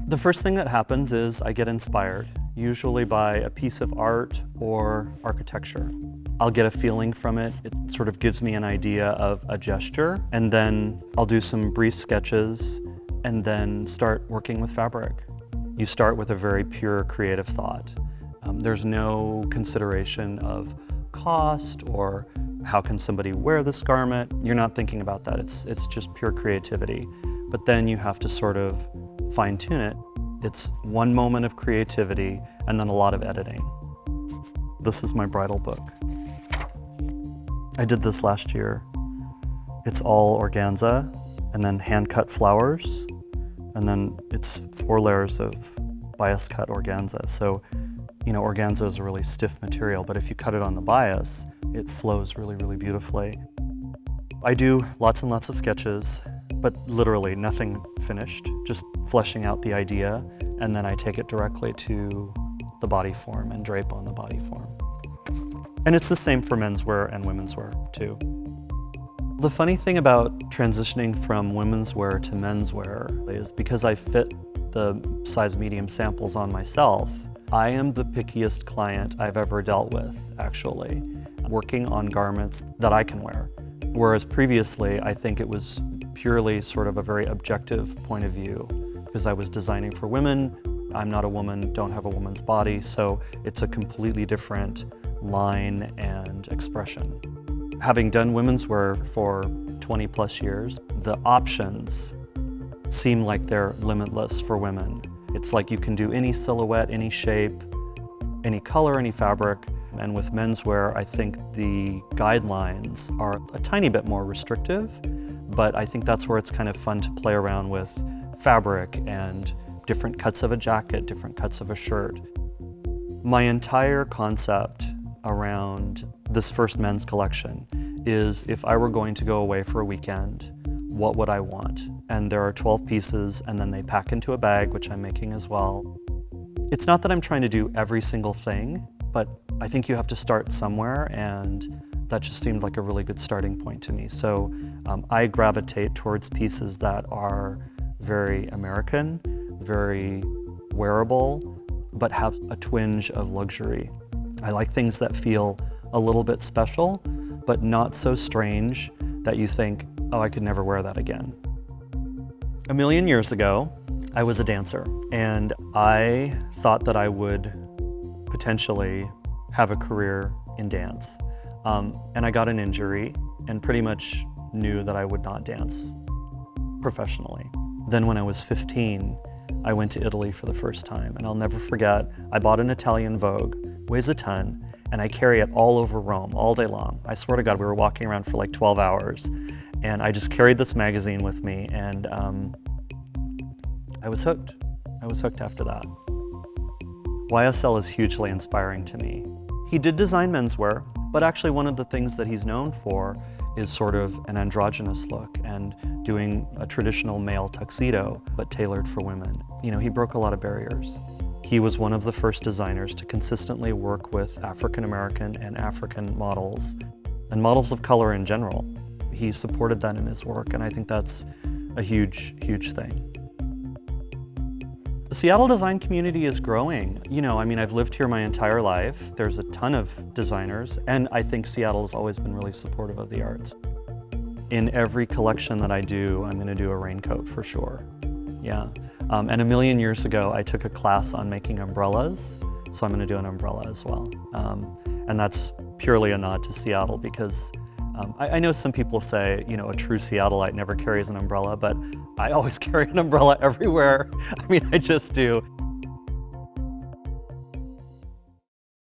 The first thing that happens is I get inspired, usually by a piece of art or architecture. I'll get a feeling from it. It sort of gives me an idea of a gesture, and then I'll do some brief sketches and then start working with fabric. You start with a very pure creative thought. There's no consideration of cost or how can somebody wear this garment. You're not thinking about that. It's just pure creativity. But then you have to sort of fine-tune it. It's one moment of creativity and then a lot of editing. This is my bridal book. I did this last year. It's all organza and then hand-cut flowers, and then it's 4 layers of bias-cut organza. So, organza is a really stiff material, but if you cut it on the bias, it flows really, really beautifully. I do lots and lots of sketches, but literally nothing finished, just fleshing out the idea, and then I take it directly to the body form and drape on the body form. And it's the same for menswear and womenswear too. The funny thing about transitioning from womenswear to menswear is because I fit the size medium samples on myself, I am the pickiest client I've ever dealt with, actually, working on garments that I can wear. Whereas previously, I think it was purely sort of a very objective point of view, because I was designing for women. I'm not a woman, don't have a woman's body, so it's a completely different line and expression. Having done women's wear for 20 plus years, the options seem like they're limitless for women. It's like you can do any silhouette, any shape, any color, any fabric. And with menswear, I think the guidelines are a tiny bit more restrictive, but I think that's where it's kind of fun to play around with fabric and different cuts of a jacket, different cuts of a shirt. My entire concept around this first men's collection is if I were going to go away for a weekend, what would I want? And there are 12 pieces, and then they pack into a bag, which I'm making as well. It's not that I'm trying to do every single thing, but I think you have to start somewhere, and that just seemed like a really good starting point to me. So I gravitate towards pieces that are very American, very wearable, but have a twinge of luxury. I like things that feel a little bit special, but not so strange that you think, oh, I could never wear that again. A million years ago, I was a dancer, and I thought that I would potentially have a career in dance. And I got an injury and pretty much knew that I would not dance professionally. Then when I was 15, I went to Italy for the first time, and I'll never forget, I bought an Italian Vogue, weighs a ton, and I carry it all over Rome all day long. I swear to God, we were walking around for like 12 hours, and I just carried this magazine with me, and I was hooked. I was hooked after that. YSL is hugely inspiring to me. He did design menswear, but actually one of the things that he's known for is sort of an androgynous look and doing a traditional male tuxedo, but tailored for women. He broke a lot of barriers. He was one of the first designers to consistently work with African American and African models, and models of color in general. He supported that in his work, and I think that's a huge, huge thing. The Seattle design community is growing. I've lived here my entire life. There's a ton of designers, and I think Seattle has always been really supportive of the arts. In every collection that I do, I'm gonna do a raincoat for sure. Yeah. And a million years ago, I took a class on making umbrellas, so I'm gonna do an umbrella as well. And that's purely a nod to Seattle because I know some people say, a true Seattleite never carries an umbrella, but I always carry an umbrella everywhere. I just do.